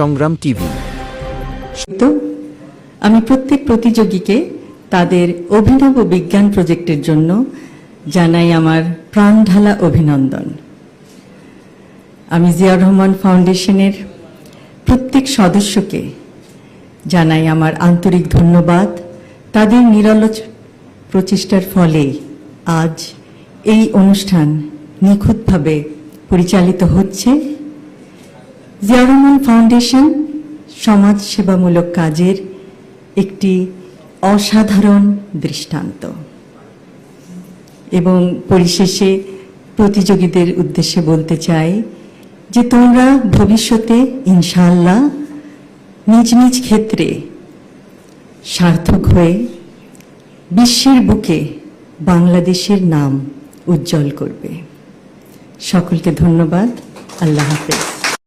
সংগ্রাম টিভি। তো আমি প্রত্যেক প্রতিযোগীকে তাদের অভিনব বিজ্ঞান প্রজেক্টের জন্য জানাই আমার প্রাণঢালা অভিনন্দন। আমি জিয়াউর রহমান ফাউন্ডেশনের প্রত্যেক সদস্যকে জানাই আমার আন্তরিক ধন্যবাদ। তাদের নিরলস প্রচেষ্টার ফলে আজ এই অনুষ্ঠান নিখুঁতভাবে পরিচালিত হচ্ছে। জিয়াউর রহমান ফাউন্ডেশন সমাজ সেবামূলক কাজের একটি অসাধারণ দৃষ্টান্ত। এবং পরিশেষে প্রতিযোগীদের উদ্দেশ্যে বলতে চাই যে তোমরা ভবিষ্যতে ইনশাআল্লাহ নিজ নিজ ক্ষেত্রে সার্থক হয়ে বিশ্বের বুকে বাংলাদেশের নাম উজ্জ্বল করবে। সকলকে ধন্যবাদ। আল্লাহ হাফেজ।